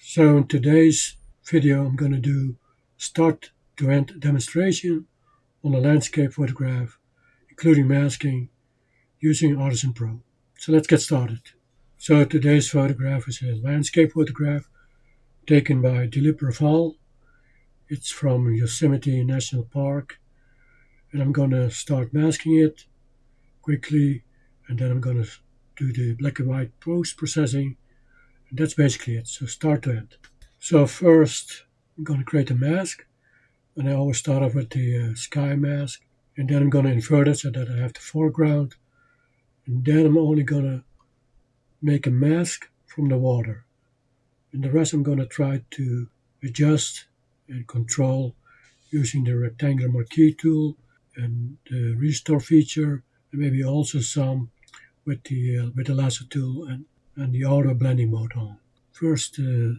So in today's video I'm going to do start to end demonstration on a landscape photograph including masking using Artisan Pro. So let's get started. So today's photograph is a landscape photograph taken by Dilip Raval. It's from Yosemite National Park, and I'm going to start masking it quickly, and then I'm going to do the black and white post processing, and that's basically it. So start to end. So first I'm going to create a mask, and I always start off with the sky mask, and then I'm going to invert it so that I have the foreground, and then I'm only going to make a mask from the water, and the rest I'm going to try to adjust and control using the rectangular marquee tool and the restore feature, and maybe also some with the lasso tool and the auto blending mode on. First, the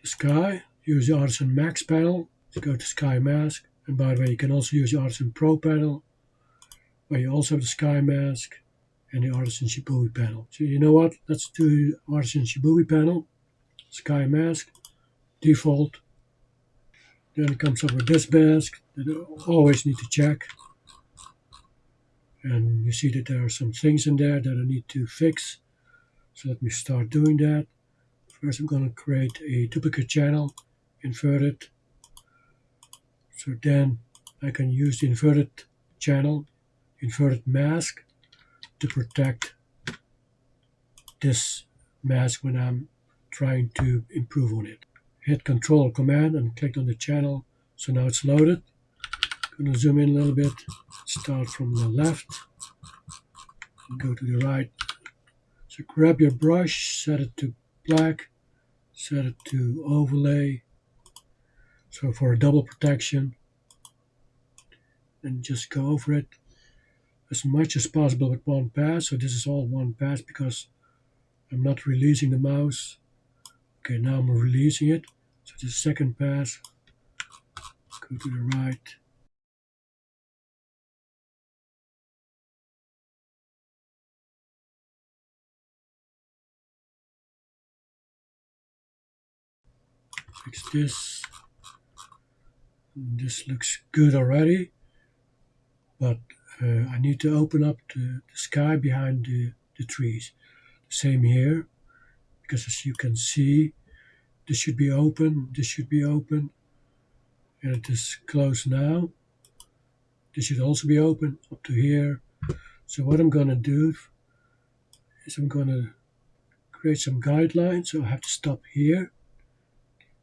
sky. Use the Artisan Max panel to go to Sky Mask. And by the way, you can also use the Artisan Pro panel, where you also have the Sky Mask and the Artisan Shibui panel. So you know what? Let's do the Artisan Shibui panel. Sky Mask, default. Then it comes up with this mask that you always need to check. And you see that there are some things in there that I need to fix. So let me start doing that. First I'm going to create a duplicate channel, invert it. So then I can use the inverted channel, inverted mask, to protect this mask when I'm trying to improve on it. Hit Control Command and click on the channel. So now it's loaded. I'm going to zoom in a little bit. Start from the left and go to the right. So grab your brush, set it to black, set it to overlay. So for a double protection, and just go over it as much as possible with one pass. So this is all one pass because I'm not releasing the mouse. Okay, now I'm releasing it. So the second pass, go to the right. Fix this. This looks good already, but I need to open up the sky behind the trees. Same here, because as you can see, this should be open, this should be open, and it is closed now. This should also be open up to here. So what I'm going to do is I'm going to create some guidelines. So I have to stop here.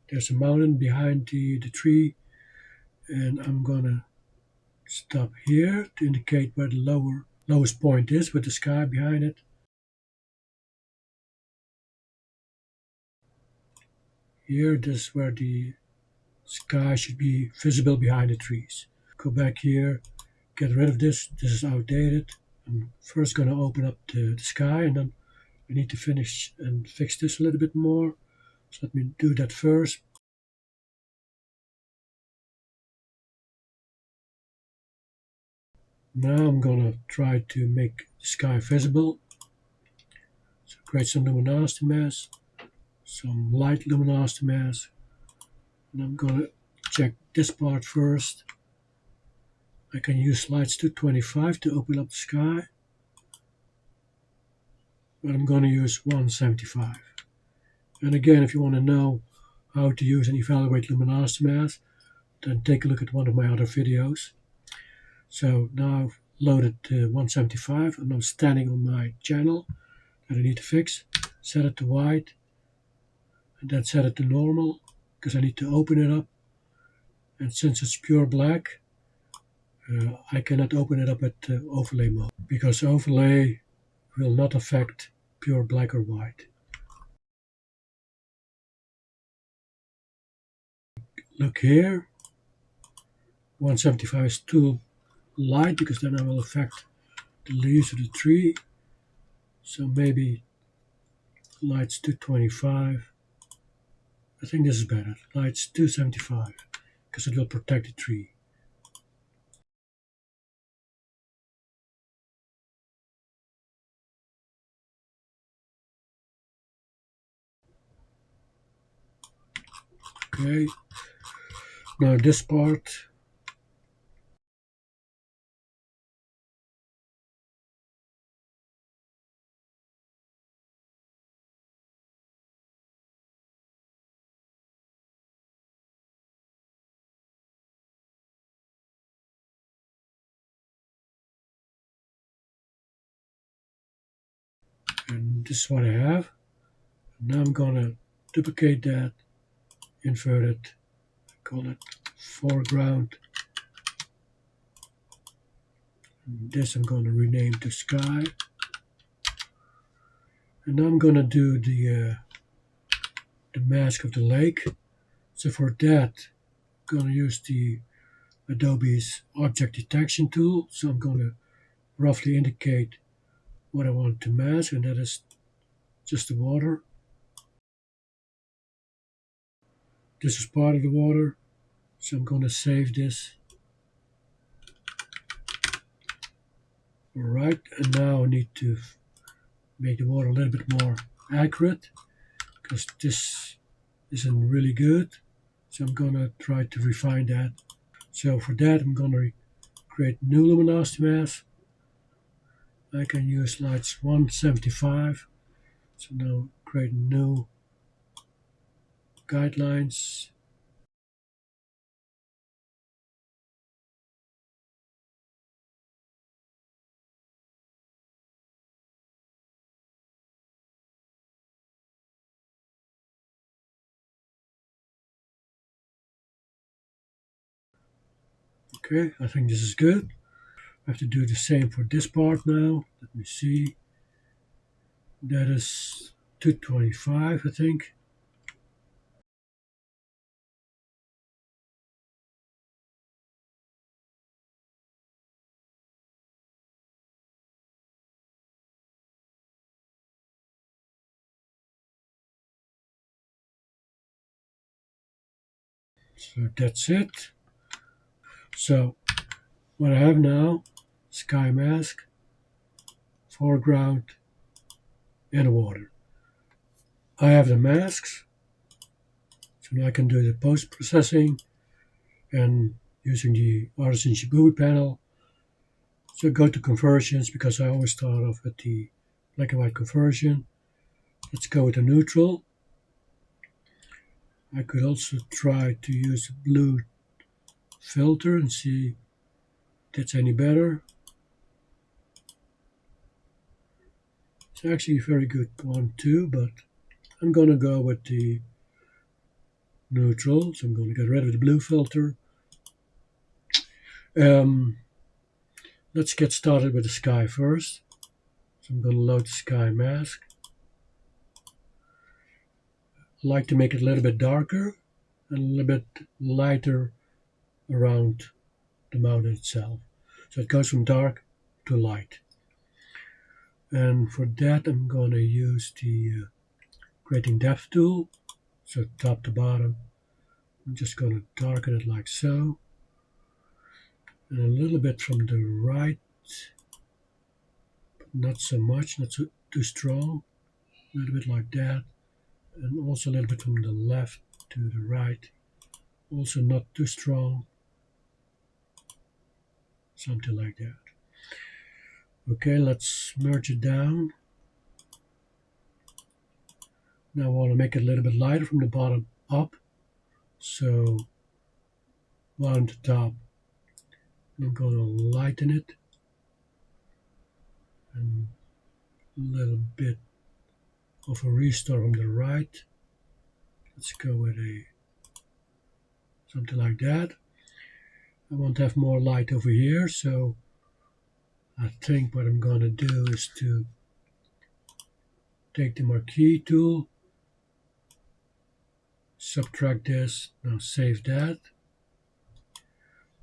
There's a mountain behind the tree, and I'm going to stop here to indicate where the lowest point is with the sky behind it. Here, this is where the sky should be visible behind the trees. Go back here, get rid of this. This is outdated. I'm first going to open up the sky, and then I need to finish and fix this a little bit more. So let me do that first. Now I'm going to try to make the sky visible. So create some luminosity mask, some light luminosity mask, and I'm going to check this part first. I can use lights 225 to open up the sky, but I'm going to use 175. And again, if you want to know how to use and evaluate luminosity mask, then take a look at one of my other videos. So now I've loaded 175. I'm now standing on my channel that I need to fix. Set it to white, and then set it to normal because I need to open it up. And since it's pure black, I cannot open it up at overlay mode because overlay will not affect pure black or white. Look here, 175 is too light because then I will affect the leaves of the tree. So maybe lights 225. I think this is better. Lights 275 because it will protect the tree. Okay, now this part. And this is what I have. Now I'm gonna duplicate that, invert it, call it foreground. And this I'm gonna rename to sky. And now I'm gonna do the mask of the lake. So for that, I'm gonna use the Adobe's object detection tool. So I'm gonna roughly indicate what I want to mask, and that is just the water. This is part of the water, so I'm going to save this. Alright, and now I need to make the water a little bit more accurate, because this isn't really good. So I'm going to try to refine that. So for that I'm going to create new luminosity mask. I can use lights 175. So now create new guidelines. Okay, I think this is good. I have to do the same for this part now. Let me see. That is 225, I think. So that's it. So what I have now, sky mask, foreground, and water. I have the masks, so now I can do the post-processing and using the Artisan Shibui panel. So go to conversions because I always start off with the black and white conversion. Let's go with the neutral. I could also try to use a blue filter and see if that's any better. It's actually a very good one too, but I'm going to go with the neutral. So I'm going to get rid of the blue filter. Um, let's get started with the sky first. So I'm going to load the sky mask. I like to make it a little bit darker and a little bit lighter around the mountain itself. So it goes from dark to light. And for that I'm going to use the grading depth tool. So top to bottom. I'm just going to darken it like so. And a little bit from the right, but not so much, not too strong. A little bit like that. And also a little bit from the left to the right. Also not too strong. Something like that. Okay, let's merge it down. Now I want to make it a little bit lighter from the bottom up. So bottom to top. I'm going to lighten it. And a little bit of a restore from the right. Let's go with something like that. I want to have more light over here, so I think what I'm going to do is to take the marquee tool, subtract this, now save that,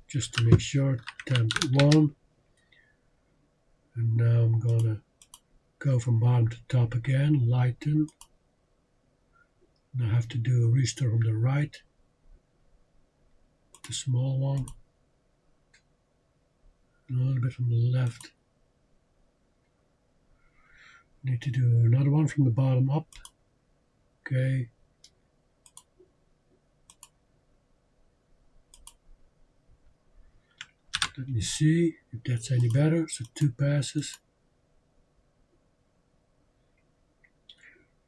just to make sure, temp 1, and now I'm going to go from bottom to top again, lighten, and I have to do a restore from the right, the small one, and a little bit from the left. Need to do another one from the bottom up. Okay. Let me see if that's any better. So 2 passes.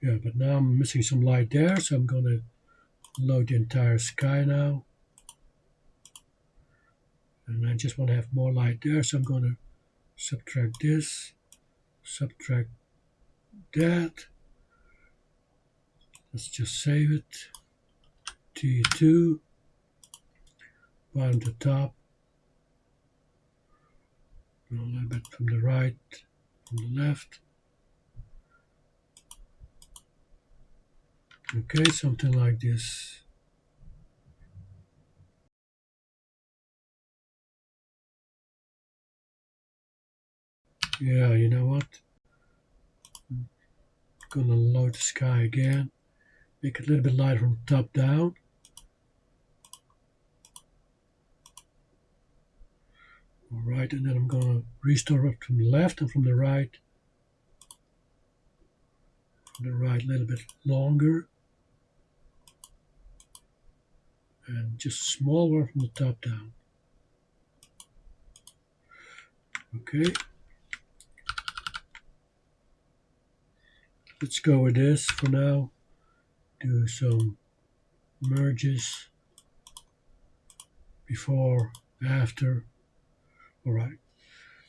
Yeah, but now I'm missing some light there, so I'm going to load the entire sky now. And I just want to have more light there, so I'm going to subtract this, subtract that. Let's just save it. T2, bottom to top. A little bit from the right, from the left. Okay, something like this. Yeah, you know what? I'm gonna load the sky again. Make it a little bit lighter from the top down. Alright, and then I'm gonna restore up from the left and from the right. From the right a little bit longer. And just a small one from the top down. Okay. Let's go with this for now. Do some merges. Before, after. Alright.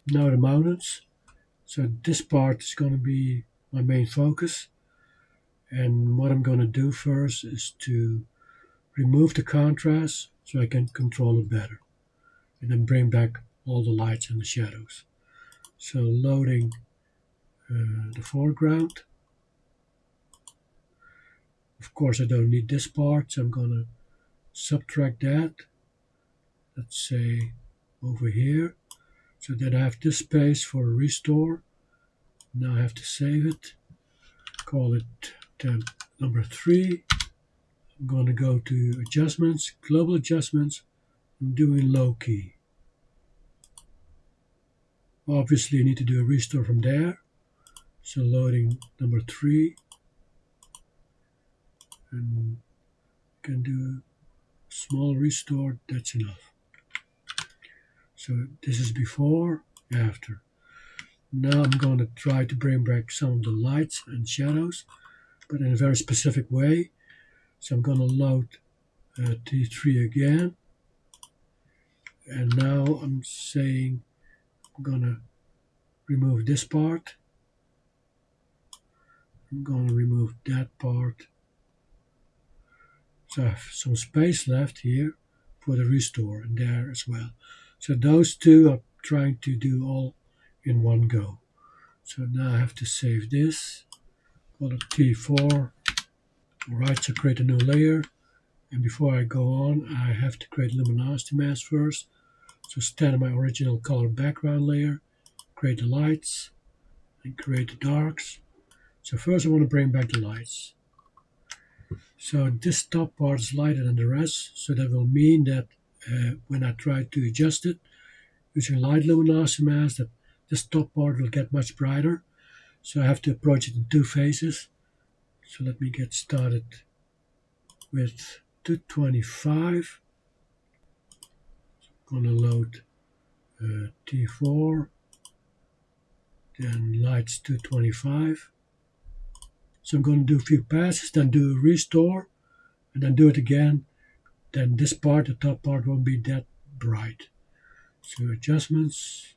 Now the mountains. So this part is going to be my main focus. And what I'm going to do first is to remove the contrast so I can control it better. And then bring back all the lights and the shadows. So loading the foreground. Of course I don't need this part, so I'm going to subtract that. Let's say over here. So then I have this space for a restore. Now I have to save it. Call it temp number 3. I'm going to go to adjustments, global adjustments. I'm doing low key. Obviously I need to do a restore from there. So loading number 3. And can do a small restore, that's enough. So this is before, after. Now I'm going to try to bring back some of the lights and shadows, but in a very specific way. So I'm going to load T3 again. And now I'm saying I'm going to remove this part. I'm going to remove that part. So I have some space left here for the restore and there as well. So those two I'm trying to do all in one go. So now I have to save this. Call it T4. Alright, so create a new layer. And before I go on, I have to create a luminosity mask first. So stand on my original color background layer, create the lights, and create the darks. So first I want to bring back the lights. So this top part is lighter than the rest, so that will mean that when I try to adjust it using light luminosity mask, that this top part will get much brighter. So I have to approach it in 2 phases. So let me get started with 225. I'm going to load T4, then lights 225. So I'm going to do a few passes, then do a restore, and then do it again. Then this part, the top part, won't be that bright. So adjustments,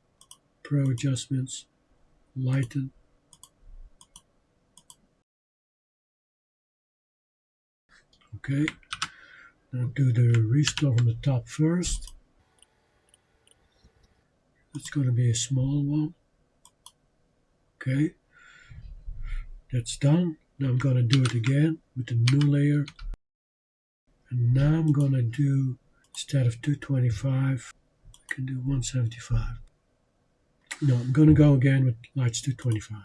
pro adjustments, lighten. Okay, now do the restore from the top first. It's going to be a small one. Okay, that's done. Now I'm going to do it again with the new layer. And now I'm going to do, instead of 225, I can do 175. No, I'm going to go again with lights 225.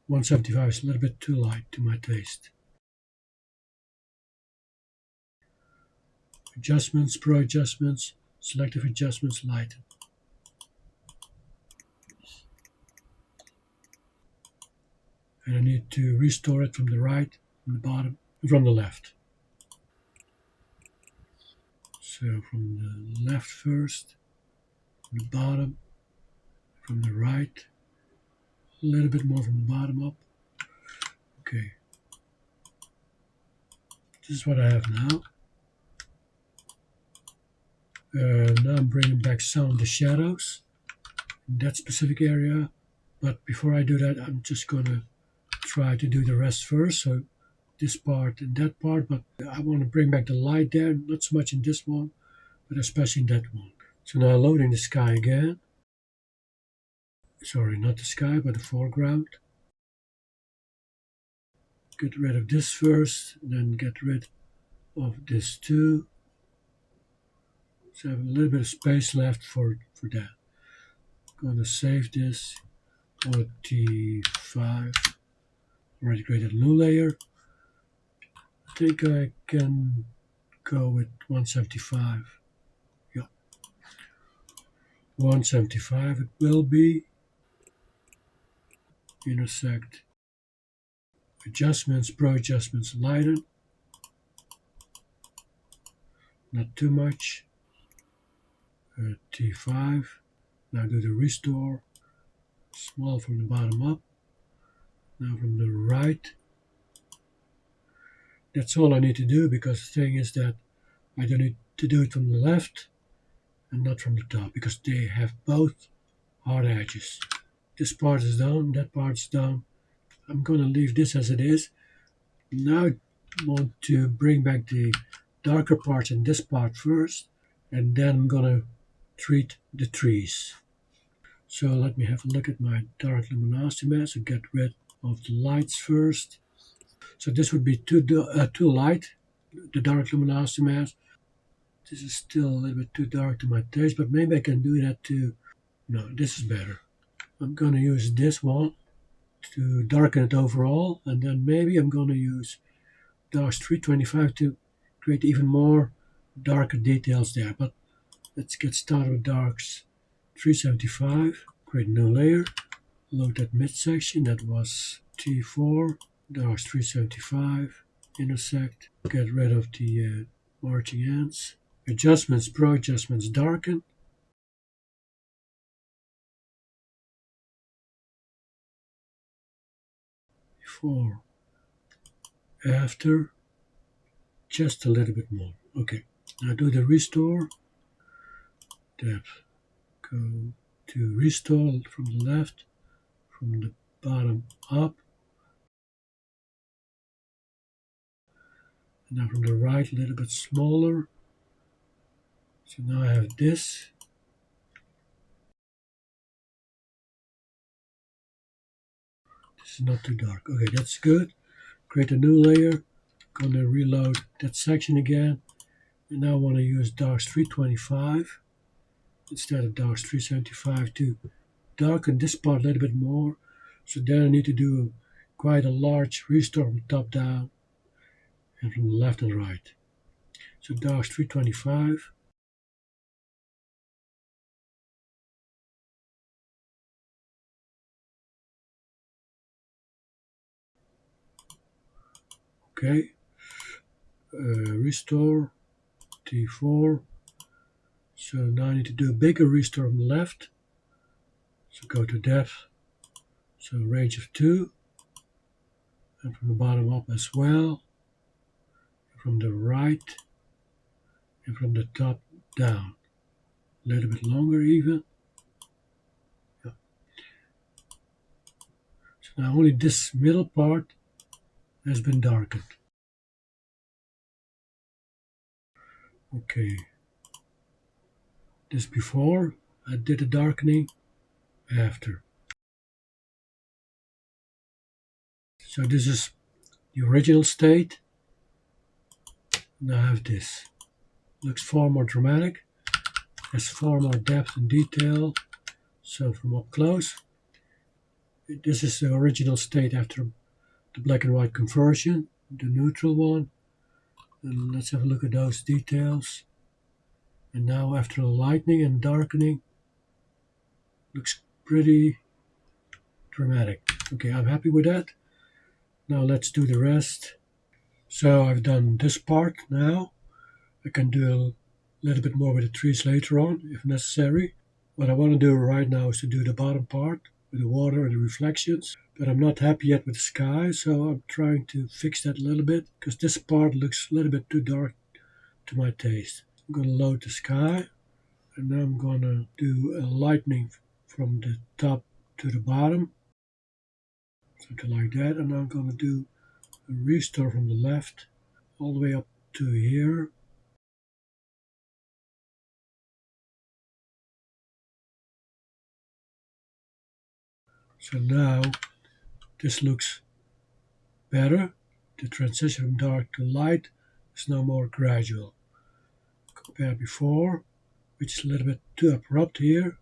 175 is a little bit too light to my taste. Adjustments, pro adjustments, selective adjustments, lighten. And I need to restore it from the right, from the bottom, and from the left. So from the left first, from the bottom, from the right, a little bit more from the bottom up. Okay, this is what I have now. Now I'm bringing back some of the shadows in that specific area. But before I do that, I'm just going to try to do the rest first. So this part and that part, but I want to bring back the light there, not so much in this one, but especially in that one. So now loading the sky again. Sorry, not the sky, but the foreground. Get rid of this first, then get rid of this too. So I have a little bit of space left for that. I'm going to save this. T5. Already created a new layer. I think I can go with 175. Yeah. 175 it will be. Intersect. Adjustments, Pro adjustments, lighten. Not too much. T5. Now do the restore. Small from the bottom up. Now from the right. That's all I need to do, because the thing is that I don't need to do it from the left and not from the top, because they have both hard edges. This part is done, that part's done. I'm going to leave this as it is. Now I want to bring back the darker parts in this part first, and then I'm going to treat the trees. So let me have a look at my dark luminosity mask and get rid of the lights first. So this would be too light, the dark luminosity mask. This is still a little bit too dark to my taste, but maybe I can do that too. No, this is better. I'm going to use this one to darken it overall, and then maybe I'm going to use darks 325 to create even more darker details there. But let's get started with darks 375. Create a new layer. Load that midsection. That was T4. Darks 375. Intersect. Get rid of the marching ends. Adjustments, Pro adjustments, darken. Before, after, just a little bit more. Okay, now do the restore. Depth. Go to restore from the left, from the bottom up. And now from the right, a little bit smaller. So now I have this. This is not too dark. Okay, that's good. Create a new layer. Gonna reload that section again. And now I want to use darks 325 instead of darks 375 to darken this part a little bit more. So then I need to do quite a large restore from top down and from the left and right. So darks 325. Okay. Restore T4. So now I need to do a bigger restore on the left. So go to depth. So range of 2. And from the bottom up as well. From the right. And from the top down. A little bit longer even. Yeah. So now only this middle part has been darkened. Okay. This before, I did the darkening after. So this is the original state. Now I have this. Looks far more dramatic. Has far more depth and detail. So from up close, this is the original state after the black and white conversion, the neutral one. And let's have a look at those details. And now after the lightening and darkening, looks pretty dramatic. Okay, I'm happy with that. Now let's do the rest. So I've done this part now. I can do a little bit more with the trees later on if necessary. What I want to do right now is to do the bottom part with the water and the reflections. But I'm not happy yet with the sky, so I'm trying to fix that a little bit because this part looks a little bit too dark to my taste. I'm going to load the sky, and now I'm going to do a lightning from the top to the bottom, something like that. And I'm going to do a restore from the left all the way up to here. So now this looks better. The transition from dark to light is now more gradual compared before, which is a little bit too abrupt here.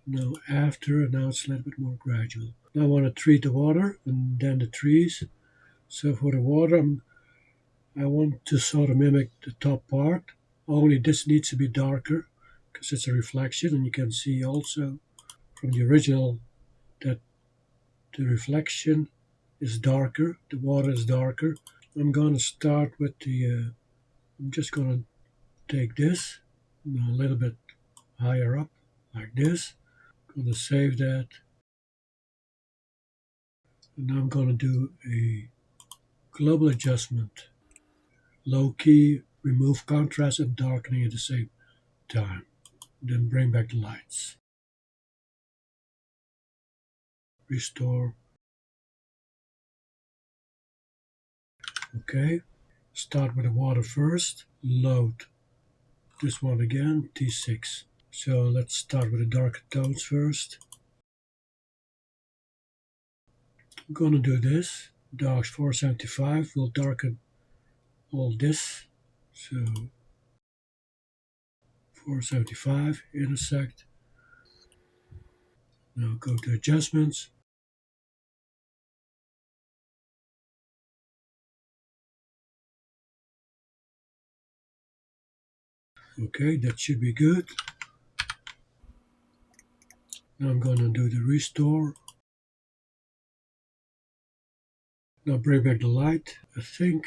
Now after, and now it's a little bit more gradual. Now I want to treat the water and then the trees. So for the water, I want to sort of mimic the top part, only this needs to be darker because it's a reflection, and you can see also from the original that the reflection is darker, the water is darker. I'm going to start with I'm just going to take this a little bit higher up like this. I'm going to save that, and now I'm going to do a global adjustment, low key, remove contrast and darkening at the same time. Then bring back the lights. Restore. Okay. Start with the water first. Load this one again, T6. So let's start with the darker tones first. I'm going to do this. Darks 475 will darken all this. So 475, intersect. Now go to adjustments. Okay, that should be good. Now I'm going to do the restore. Now bring back the light. I think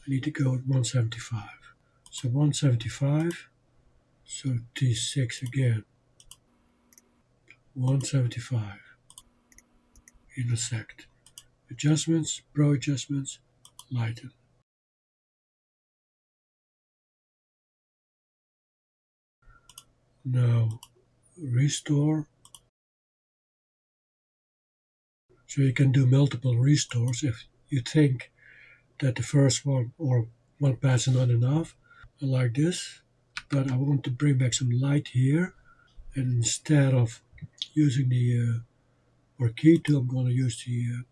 I need to go at 175. So 175. So T6 again. 175. Intersect. Adjustments, Pro adjustments, lighten. Now restore. So you can do multiple restores if you think that the first one or one pass is not enough. I like this, but I want to bring back some light here, and instead of using the or key tool, I'm going to use the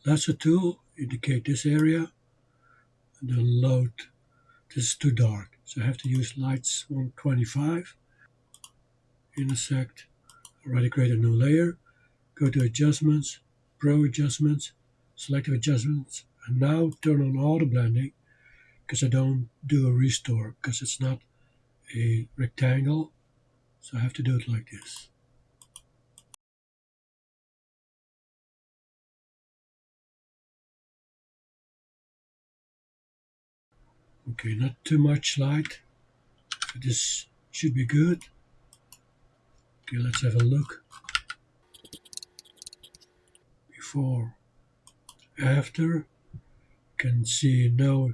lasso tool, indicate this area, and then load. This is too dark, so I have to use lights 125, intersect, already create a new layer, go to adjustments, Pro adjustments, selective adjustments, and now turn on auto blending because I don't do a restore because it's not a rectangle, so I have to do it like this. Okay, not too much light, so this should be good. Okay, let's have a look. Before, after, you can see no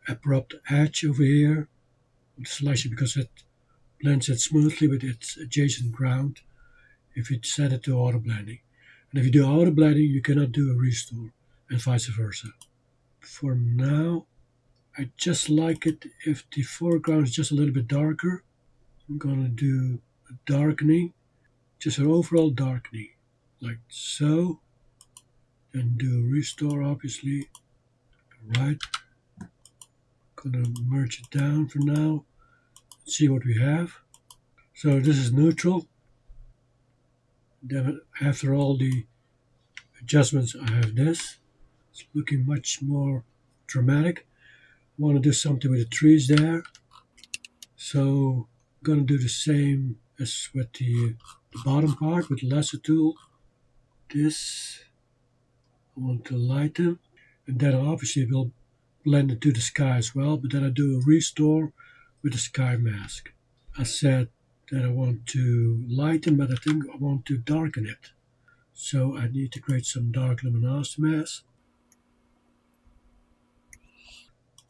abrupt edge over here with the selection because it blends it smoothly with its adjacent ground if you set it to auto blending. And if you do auto blending, you cannot do a restore, and vice versa. For now, I just like it if the foreground is just a little bit darker. I'm going to do a darkening, just an overall darkening, like so. Then do a restore, obviously. Right. Gonna merge it down for now. See what we have. So this is neutral. Then after all the adjustments, I have this. It's looking much more dramatic. I want to do something with the trees there. So I'm gonna do the same as with the bottom part with the lasso tool. This I want to lighten, and then obviously it will blend into the sky as well. But then I do a restore with the sky mask. I said that I want to lighten, but I think I want to darken it. So I need to create some dark luminosity mask.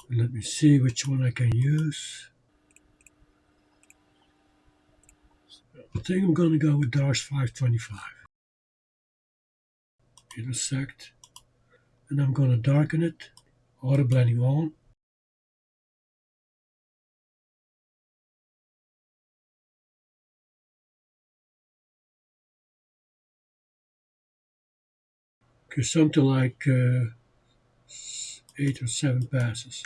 And let me see which one I can use. I think I'm going to go with Darks 525. Intersect. And I'm going to darken it. Auto blending on. Okay, something like 8 or 7 passes.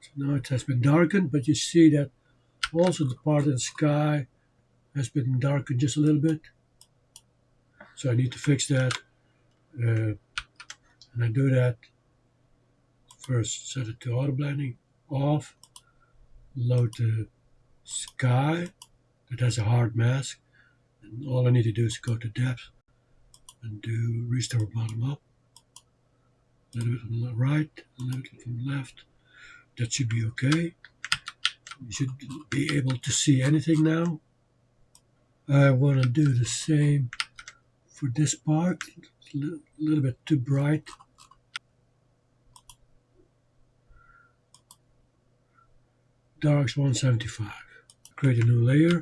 So now it has been darkened, but you see that also the part of the sky has been darkened just a little bit. So I need to fix that. And I do that. First, set it to auto blending off. Load the sky that has a hard mask. And all I need to do is go to depth and do restore bottom up. A little bit from the right, a little bit from the left. That should be okay. You should be able to see anything now. I want to do the same for this part. It's a little bit too bright. Darks 175. Create a new layer.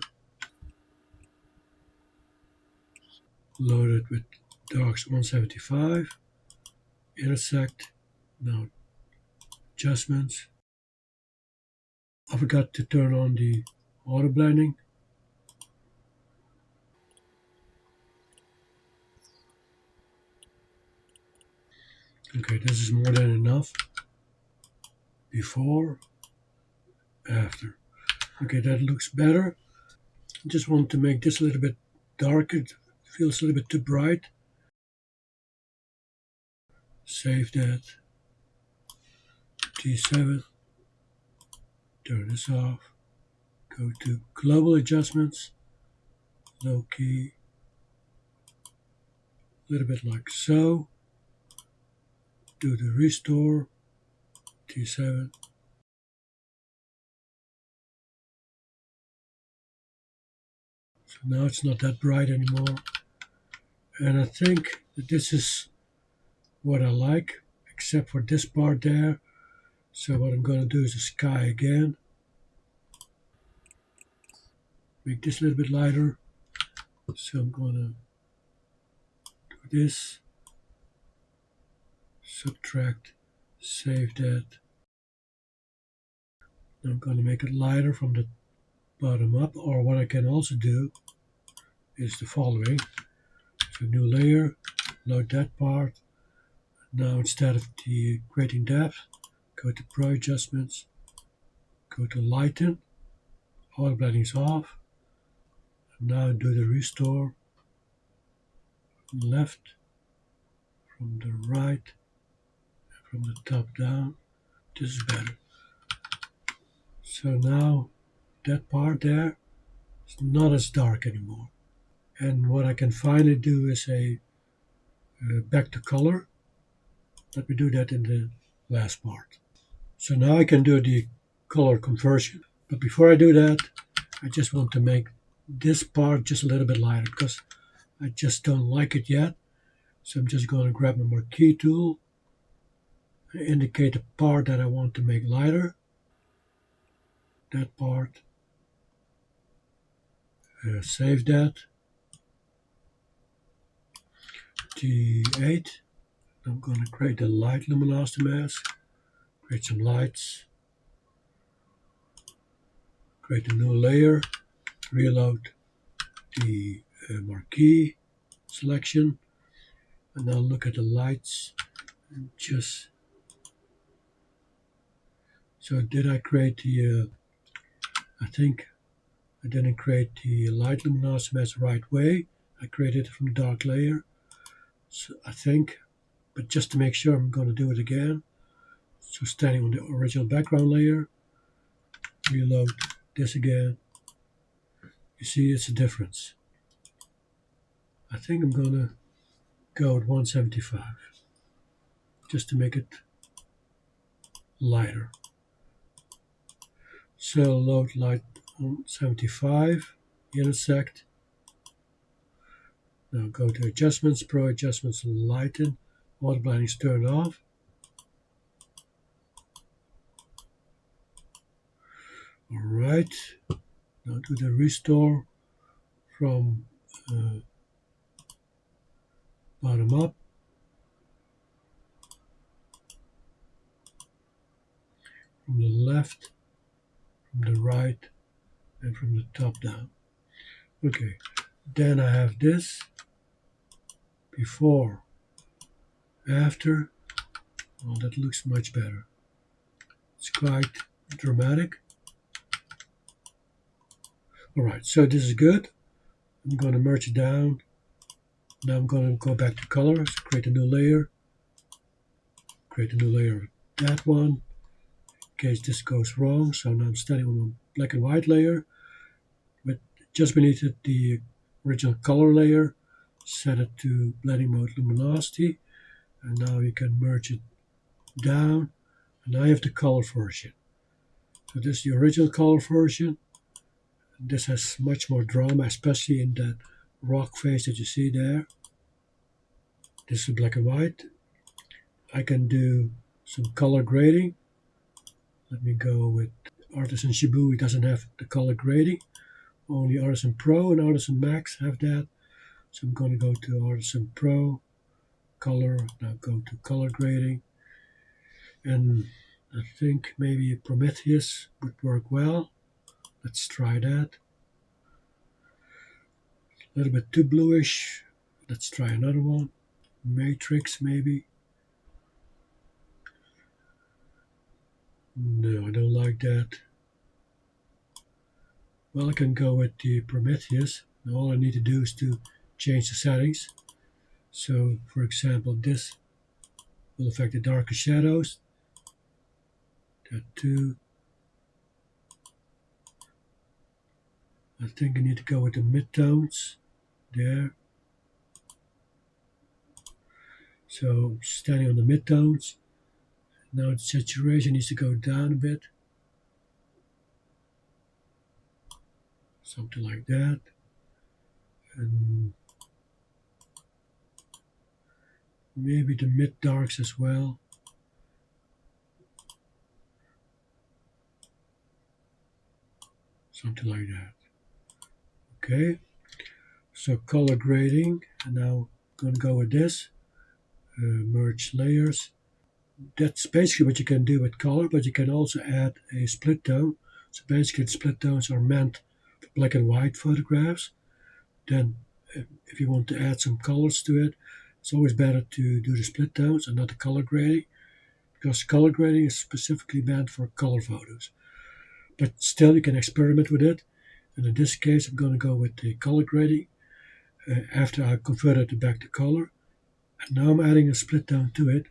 Load it with Darks 175. Intersect. Now adjustments. I forgot to turn on the auto blending. Okay, this is more than enough. Before, after. Okay, that looks better. I just want to make this a little bit darker. It feels a little bit too bright. Save that. T7. Turn this off. Go to global adjustments. Low key. A little bit like so. Do the restore. T7. So now it's not that bright anymore. And I think that this is what I like, except for this part there. So what I'm going to do is the sky again. Make this a little bit lighter. So I'm going to do this. Subtract. Save that. Now I'm going to make it lighter from the bottom up. Or what I can also do is the following. So new layer. Load that part. Now instead of the creating depth, go to Pro Adjustments. Go to Lighten. Auto blending is off. Now do the restore. From the left, from the right, from the top down. This is better. So now that part there is not as dark anymore. And what I can finally do is a back to color. Let me do that in the last part. So now I can do the color conversion. But before I do that, I just want to make this part just a little bit lighter because I just don't like it yet. So I'm just going to grab my marquee tool and indicate the part that I want to make lighter. That part. Save that. T8. I'm going to create a light luminosity mask. Create some lights. Create a new layer. Reload the marquee selection. And now look at the lights. And just. So did I create the? I think I didn't create the light luminosity mask the right way. I created it from dark layer. So I think, but just to make sure, I'm going to do it again. So standing on the original background layer, reload this again. You see it's a difference. I think I'm going to go at 175 just to make it lighter. So load light on 75, intersect. Now go to Adjustments, Pro Adjustments, Lighten. Auto blending is turned off. Alright, now do the restore from bottom up. From the left, from the right, and from the top down. Okay, then I have this before, after. Well, that looks much better. It's quite dramatic. Alright, so this is good. I'm going to merge it down. Now I'm going to go back to colors, create a new layer. Create a new layer of that one, in case this goes wrong. So now I'm standing on a black and white layer, but just beneath it the original color layer. Set it to blending mode luminosity, and now you can merge it down, and now you have the color version. So this is the original color version. This has much more drama, especially in that rock face that you see there. This is black and white. I can do some color grading. Let me go with Artisan Shibui. It doesn't have the color grading. Only Artisan Pro and Artisan Max have that. So I'm going to go to Artisan Pro, color, now go to color grading. And I think maybe Prometheus would work well. Let's try that. A little bit too bluish. Let's try another one. Matrix maybe. No, I don't like that. Well, I can go with the Prometheus. Now all I need to do is to change the settings. So, for example, this will affect the darker shadows. That too. I think I need to go with the midtones there. So, standing on the midtones. Now the saturation needs to go down a bit. Something like that. And maybe the mid darks as well. Something like that. Okay. So color grading. And now I'm going to go with this. Merge layers. That's basically what you can do with color, but you can also add a split tone. So basically the split tones are meant for black and white photographs. Then if you want to add some colors to it, it's always better to do the split tones and not the color grading, because color grading is specifically meant for color photos. But still you can experiment with it. And in this case I'm going to go with the color grading after I've converted it back to color. And now I'm adding a split tone to it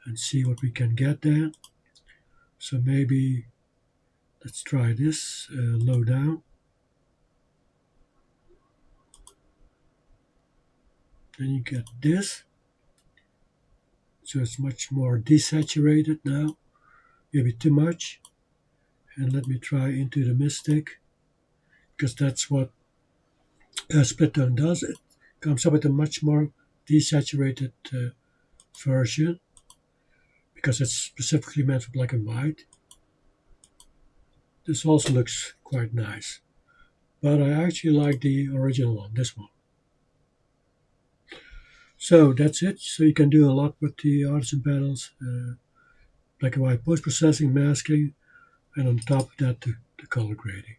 and see what we can get there. So maybe let's try this low down. Then you get this. So it's much more desaturated now. Maybe too much. And let me try Into the Mystic, because that's what split tone does. It comes up with a much more desaturated version, because it's specifically meant for black and white. This also looks quite nice, but I actually like the original one, this one. So that's it. So you can do a lot with the Artisan panels, black and white post-processing, masking, and on top of that the color grading.